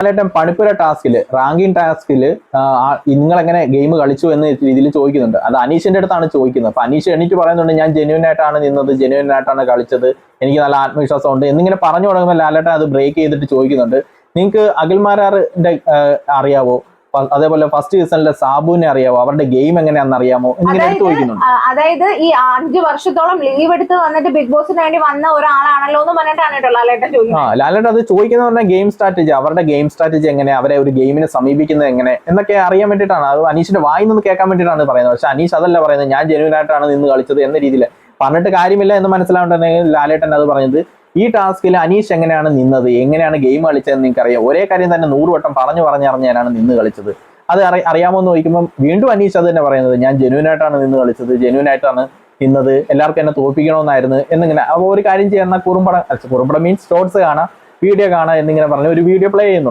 ലാലേട്ടൻ പണിപ്പുര ടാസ്കില് ranking ടാസ്കില് നിങ്ങൾ എങ്ങനെ game കളിച്ചു എന്ന രീതിയിൽ ചോദിക്കുന്നുണ്ട്. അത് അനീഷിന്റെ അടുത്താണ് ചോദിക്കുന്നത്. അപ്പൊ അനീഷ് എണീറ്റ് പറയുന്നുണ്ട് ഞാൻ ജെന്യൂൻ ആയിട്ടാണ് നിന്നത്, ജെന്യൂൻ ആയിട്ടാണ് കളിച്ചത്, എനിക്ക് നല്ല ആത്മവിശ്വാസം ഉണ്ട് എന്നിങ്ങനെ പറഞ്ഞു തുടങ്ങുമ്പോൾ ലാലേട്ടൻ അത് ബ്രേക്ക് ചെയ്തിട്ട് ചോദിക്കുന്നുണ്ട്, നിങ്ങൾക്ക് അഖിൽമാരാറിന്റെ അറിയാവോ, അതേപോലെ ഫസ്റ്റ് സീസണിലെ സാബുവിനെ അറിയാവോ, അവരുടെ ഗെയിം എങ്ങനെയാണെന്ന് അറിയാമോ എന്നിങ്ങനെ എടുത്ത് ചോദിക്കുന്നുണ്ട്. അതായത് ഈ 5 വർഷത്തോളം ലീവ് എടുത്ത് വന്നിട്ട് ബിഗ് ബോസിന് വേണ്ടി വന്ന ഒരാളാണല്ലോ എന്ന് പറഞ്ഞിട്ടാണ് കേട്ടോ ലാലേട്ടൻ ചോദിക്കുന്നത്. ലാലേട്ടൻ അത് ചോദിക്കുന്നത് പറഞ്ഞാൽ ഗെയിം സ്ട്രാറ്റജി, അവരുടെ ഗെയിം സ്ട്രാറ്റജി എങ്ങനെ, അവരെ ഒരു ഗെയിമിനെ സമീപിക്കുന്നത് എങ്ങനെ എന്നൊക്കെ അറിയാൻ വേണ്ടിയിട്ടാണ്. അത് അനീഷിന്റെ വായിൽ നിന്ന് കേൾക്കാൻ വേണ്ടിയിട്ടാണ് പറയുന്നത്. പക്ഷെ അനീഷ് അതല്ല പറയുന്നത്, ഞാൻ ജെന്യൂൻ ആയിട്ടാണ് നിന്ന് കളിച്ചത് എന്ന രീതിയിൽ പറഞ്ഞിട്ട് കാര്യമില്ല എന്ന് മനസ്സിലാവുന്നുണ്ടെങ്കിൽ ലാലേട്ടൻ അത് പറഞ്ഞത് ഈ ടാസ്കിൽ അനീഷ് എങ്ങനെയാണ് നിന്നത്, എങ്ങനെയാണ് ഗെയിം കളിച്ചതെന്ന് നിങ്ങൾക്ക് അറിയാം. ഒരേ കാര്യം തന്നെ 100 വട്ടം പറഞ്ഞറിഞ്ഞാണ് നിന്ന് കളിച്ചത്. അത് അറിയാമോ എന്ന് ചോദിക്കുമ്പോൾ വീണ്ടും അനീഷ് അത് തന്നെ പറയുന്നത്, ഞാൻ ജെന്യൂൻ ആയിട്ടാണ് നിന്ന് കളിച്ചത്, ജെന്യൂൻ ആയിട്ടാണ് നിന്നത്, എല്ലാവർക്കും എന്നെ തോൽപ്പിക്കണമെന്നായിരുന്നു എന്നിങ്ങനെ. അപ്പോൾ ഒരു കാര്യം ചെയ്യുന്ന കുറുമ്പട മീൻസ് ഷോർട്സ് കാണാം, വീഡിയോ കാണാം എന്നിങ്ങനെ പറഞ്ഞ് ഒരു വീഡിയോ പ്ലേ ചെയ്യുന്നു.